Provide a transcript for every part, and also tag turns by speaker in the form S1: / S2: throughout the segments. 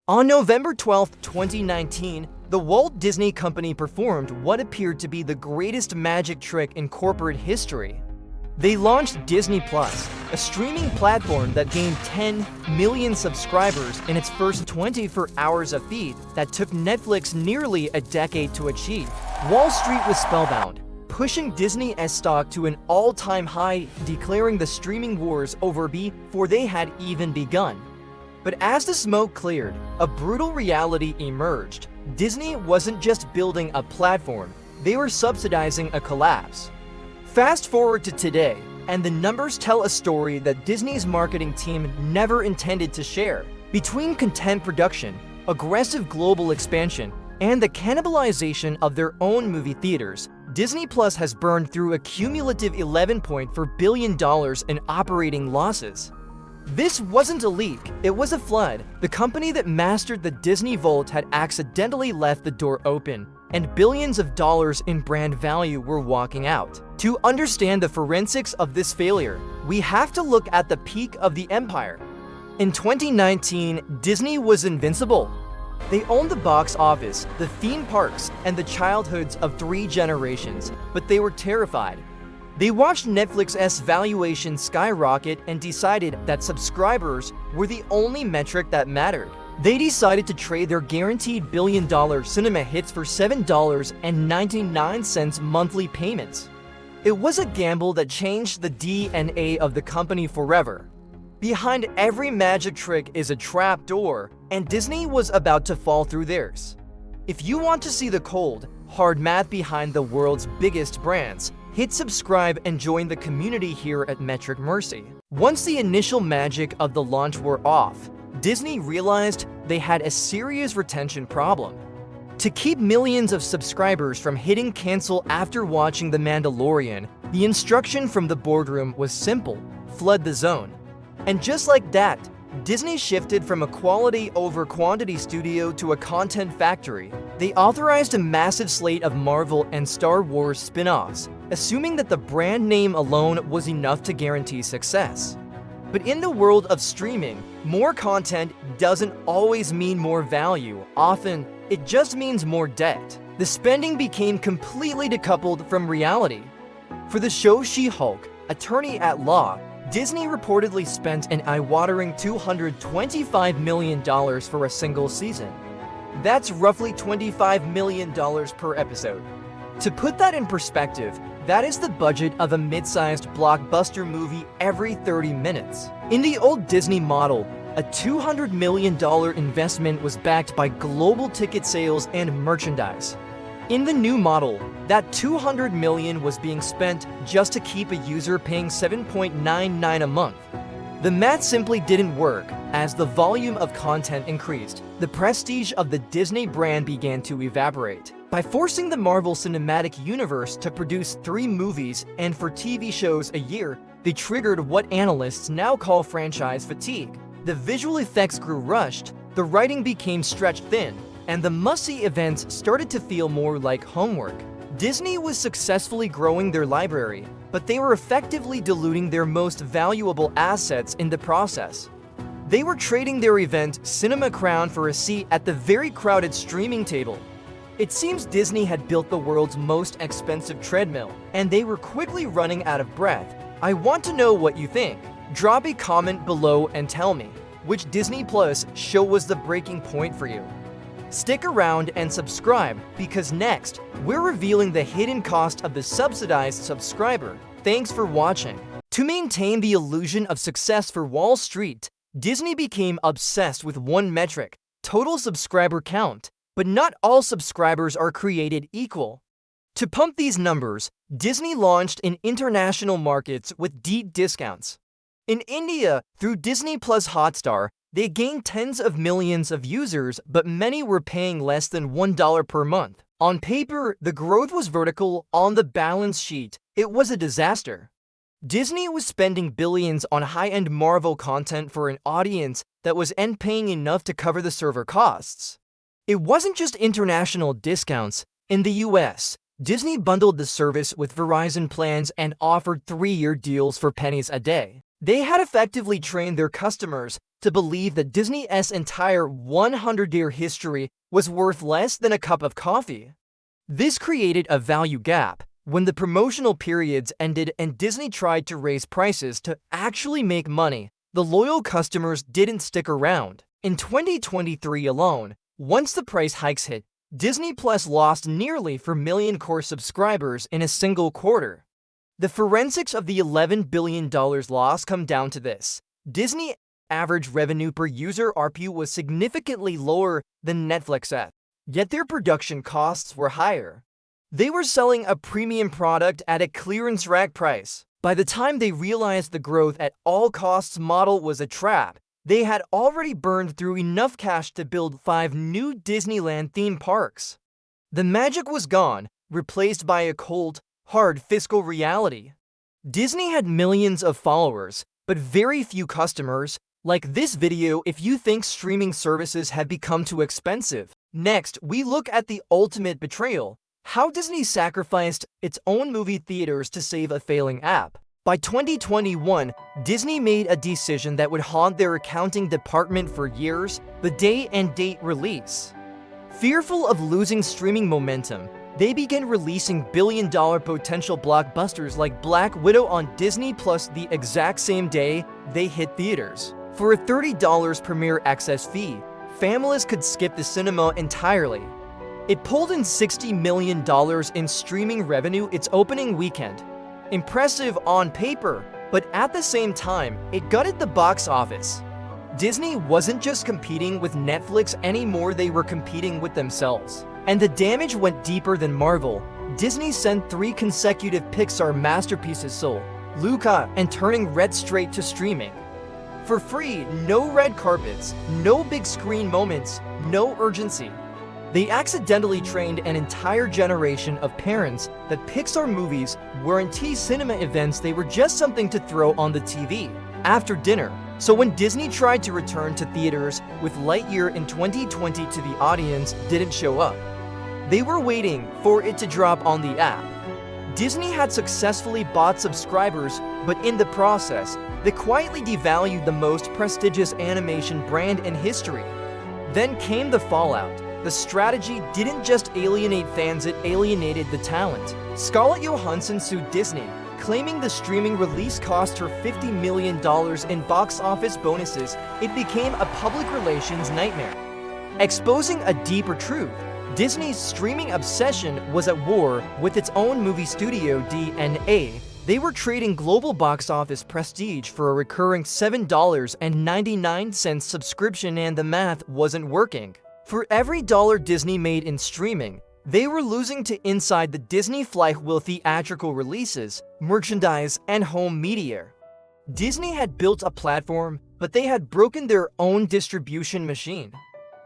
S1: On November 12, 2019, the Walt Disney Company performed what appeared to be the greatest magic trick in corporate history. They launched Disney Plus, a streaming platform that gained 10 million subscribers in its first 24 hours of feed that took Netflix nearly a decade to achieve. Wall Street was spellbound, pushing Disney's stock to an all-time high, declaring the streaming wars over before they had even begun. But as the smoke cleared, a brutal reality emerged. Disney wasn't just building a platform, they were subsidizing a collapse. Fast forward to today, and the numbers tell a story that Disney's marketing team never intended to share. Between content production, aggressive global expansion, and the cannibalization of their own movie theaters, Disney Plus has burned through a cumulative $11.4 billion in operating losses. This wasn't a leak, it was a flood. The company that mastered the Disney Vault had accidentally left the door open, and billions of dollars in brand value were walking out. To understand the forensics of this failure, we have to look at the peak of the empire. In 2019, Disney was invincible. They owned the box office, the theme parks, and the childhoods of 3 generations, but they were terrified. They watched Netflix's valuation skyrocket and decided that subscribers were the only metric that mattered. They decided to trade their guaranteed billion-dollar cinema hits for $7.99 monthly payments. It was a gamble that changed the DNA of the company forever. Behind every magic trick is a trap door, and Disney was about to fall through theirs. If you want to see the cold, hard math behind the world's biggest brands, hit subscribe and join the community here at Metric Mercy. Once the initial magic of the launch wore off, Disney realized they had a serious retention problem. To keep millions of subscribers from hitting cancel after watching The Mandalorian, the instruction from the boardroom was simple: flood the zone. And just like that, Disney shifted from a quality over quantity studio to a content factory. They authorized a massive slate of Marvel and Star Wars spin-offs, assuming that the brand name alone was enough to guarantee success. But in the world of streaming, more content doesn't always mean more value. Often, it just means more debt. The spending became completely decoupled from reality. For the show She-Hulk, Attorney at Law, Disney reportedly spent an eye-watering $225 million for a single season. That's roughly $25 million per episode. To put that in perspective, that is the budget of a mid-sized blockbuster movie every 30 minutes. In the old Disney model, a $200 million investment was backed by global ticket sales and merchandise. In the new model, that $200 million was being spent just to keep a user paying $7.99 a month. The math simply didn't work. As the volume of content increased, the prestige of the Disney brand began to evaporate. By forcing the Marvel Cinematic Universe to produce 3 movies and 4 TV shows a year, they triggered what analysts now call franchise fatigue. The visual effects grew rushed, the writing became stretched thin, and the must-see events started to feel more like homework. Disney was successfully growing their library, but they were effectively diluting their most valuable assets in the process. They were trading their event Cinema Crown for a seat at the very crowded streaming table. It seems Disney had built the world's most expensive treadmill, and they were quickly running out of breath. I want to know what you think. Drop a comment below and tell me, which Disney Plus show was the breaking point for you? Stick around and subscribe, because next, we're revealing the hidden cost of the subsidized subscriber. Thanks for watching. To maintain the illusion of success for Wall Street, Disney became obsessed with one metric: total subscriber count. But not all subscribers are created equal. To pump these numbers, Disney launched in international markets with deep discounts. In India, through Disney Plus Hotstar, they gained tens of millions of users, but many were paying less than $1 per month. On paper, the growth was vertical. On the balance sheet, it was a disaster. Disney was spending billions on high-end Marvel content for an audience that wasn't paying enough to cover the server costs. It wasn't just international discounts. In the US, Disney bundled the service with Verizon plans and offered 3-year deals for pennies a day. They had effectively trained their customers to believe that Disney's entire 100-year history was worth less than a cup of coffee. This created a value gap. When the promotional periods ended and Disney tried to raise prices to actually make money, the loyal customers didn't stick around. In 2023 alone, once the price hikes hit, Disney Plus lost nearly 4 million core subscribers in a single quarter. The forensics of the $11 billion loss come down to this. Disney average revenue per user ARPU was significantly lower than Netflix at, yet their production costs were higher. They were selling a premium product at a clearance rack price. By the time they realized the growth at all costs model was a trap, they had already burned through enough cash to build 5 new Disneyland theme parks. The magic was gone, replaced by a cold, hard fiscal reality. Disney had millions of followers, but very few customers. Like this video if you think streaming services have become too expensive. Next, we look at the ultimate betrayal. How Disney sacrificed its own movie theaters to save a failing app. By 2021, Disney made a decision that would haunt their accounting department for years: the day and date release. Fearful of losing streaming momentum, they began releasing billion-dollar potential blockbusters like Black Widow on Disney Plus the exact same day they hit theaters. For a $30 premiere access fee, families could skip the cinema entirely. It pulled in $60 million in streaming revenue its opening weekend. Impressive on paper, but at the same time, it gutted the box office. Disney wasn't just competing with Netflix anymore, they were competing with themselves. And the damage went deeper than Marvel. Disney sent 3 consecutive Pixar masterpieces, Soul, Luca, and Turning Red straight to streaming. For free, no red carpets, no big screen moments, no urgency. They accidentally trained an entire generation of parents that Pixar movies weren't cinema events, they were just something to throw on the TV after dinner. So when Disney tried to return to theaters with Lightyear in 2020, the audience didn't show up. They were waiting for it to drop on the app. Disney had successfully bought subscribers, but in the process, they quietly devalued the most prestigious animation brand in history. Then came the fallout. The strategy didn't just alienate fans, it alienated the talent. Scarlett Johansson sued Disney, claiming the streaming release cost her $50 million in box office bonuses. It became a public relations nightmare. Exposing a deeper truth, Disney's streaming obsession was at war with its own movie studio DNA. They were trading global box office prestige for a recurring $7.99 subscription, and the math wasn't working. For every dollar Disney made in streaming, they were losing to inside the Disney flywheel: theatrical releases, merchandise, and home media. Disney had built a platform, but they had broken their own distribution machine.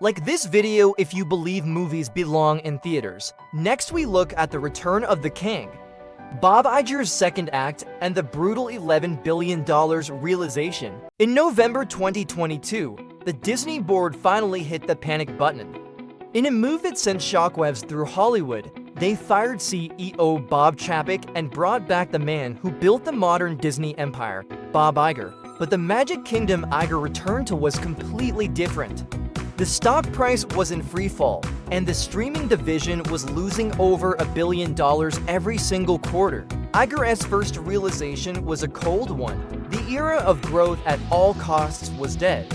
S1: Like this video if you believe movies belong in theaters. Next we look at the return of the king, Bob Iger's second act, and the brutal $11 billion realization. In November 2022, the Disney board finally hit the panic button. In a move that sent shockwaves through Hollywood, they fired CEO Bob Chapek and brought back the man who built the modern Disney empire, Bob Iger. But the Magic Kingdom Iger returned to was completely different. The stock price was in free fall, and the streaming division was losing over $1 billion every single quarter. Iger's first realization was a cold one. The era of growth at all costs was dead.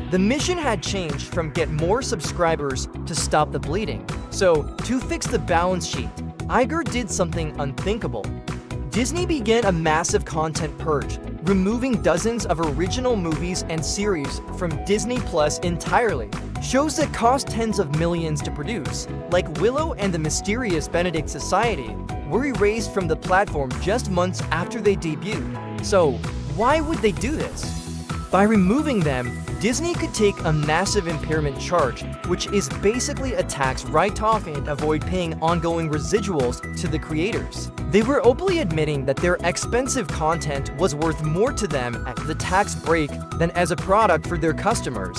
S1: The mission had changed from get more subscribers to stop the bleeding. So, to fix the balance sheet, Iger did something unthinkable. Disney began a massive content purge, removing dozens of original movies and series from Disney Plus entirely. Shows that cost tens of millions to produce, like Willow and the Mysterious Benedict Society, were erased from the platform just months after they debuted. So, why would they do this? By removing them, Disney could take a massive impairment charge, which is basically a tax write-off, and avoid paying ongoing residuals to the creators. They were openly admitting that their expensive content was worth more to them at the tax break than as a product for their customers.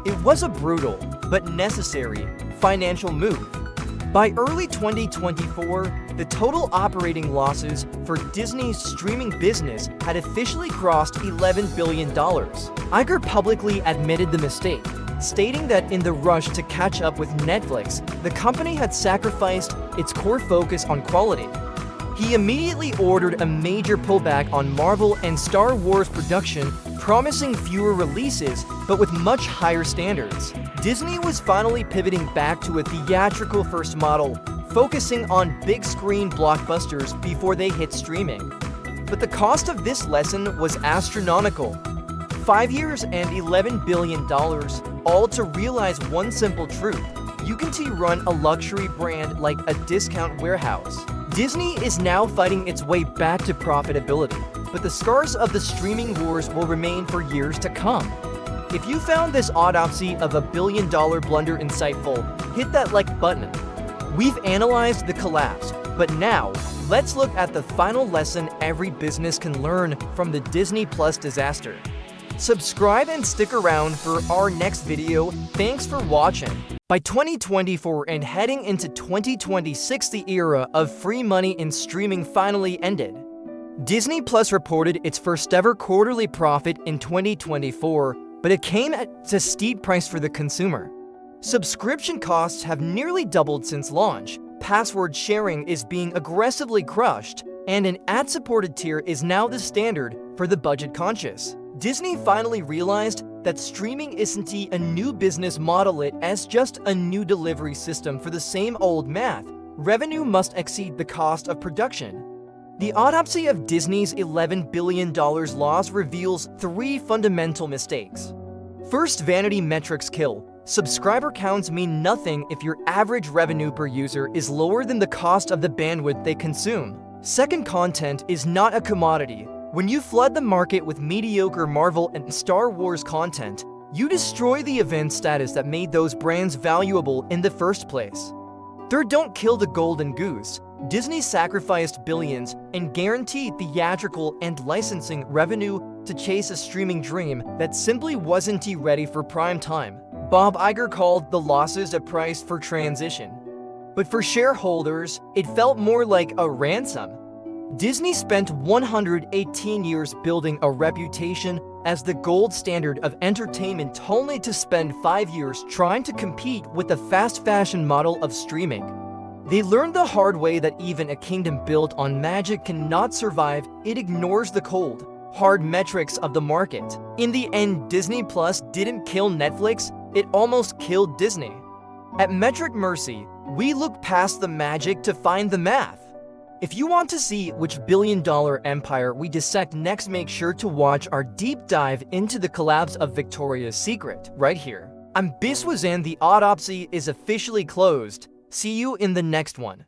S1: It was a brutal, but necessary, financial move. By early 2024, the total operating losses for Disney's streaming business had officially crossed $11 billion. Iger publicly admitted the mistake, stating that in the rush to catch up with Netflix, the company had sacrificed its core focus on quality. He immediately ordered a major pullback on Marvel and Star Wars production, promising fewer releases, but with much higher standards. Disney was finally pivoting back to a theatrical-first model, focusing on big-screen blockbusters before they hit streaming. But the cost of this lesson was astronomical. 5 years and $11 billion, all to realize one simple truth: you can run a luxury brand like a discount warehouse. Disney is now fighting its way back to profitability, but the scars of the streaming wars will remain for years to come. If you found this autopsy of a billion-dollar blunder insightful, hit that like button. We've analyzed the collapse, but now, let's look at the final lesson every business can learn from the Disney Plus disaster. Subscribe and stick around for our next video. Thanks for watching. By 2024 and heading into 2026, the era of free money in streaming finally ended. Disney Plus reported its first-ever quarterly profit in 2024, but it came at a steep price for the consumer. Subscription costs have nearly doubled since launch, password sharing is being aggressively crushed, and an ad-supported tier is now the standard for the budget-conscious. Disney finally realized that streaming isn't a new business model, it as just a new delivery system for the same old math. Revenue must exceed the cost of production. The autopsy of Disney's $11 billion loss reveals 3 fundamental mistakes. First, vanity metrics kill. Subscriber counts mean nothing if your average revenue per user is lower than the cost of the bandwidth they consume. Second, content is not a commodity. When you flood the market with mediocre Marvel and Star Wars content, you destroy the event status that made those brands valuable in the first place. Third, don't kill the golden goose. Disney sacrificed billions and guaranteed theatrical and licensing revenue to chase a streaming dream that simply wasn't ready for prime time. Bob Iger called the losses a price for transition. But for shareholders, it felt more like a ransom. Disney spent 118 years building a reputation as the gold standard of entertainment, only to spend 5 years trying to compete with the fast fashion model of streaming. They learned the hard way that even a kingdom built on magic cannot survive. It ignores the cold, hard metrics of the market. In the end, Disney Plus didn't kill Netflix, it almost killed Disney. At Metric Mercy, we look past the magic to find the math. If you want to see which billion-dollar empire we dissect next, make sure to watch our deep dive into the collapse of Victoria's Secret right here. I'm Biswazan. The autopsy is officially closed. See you in the next one.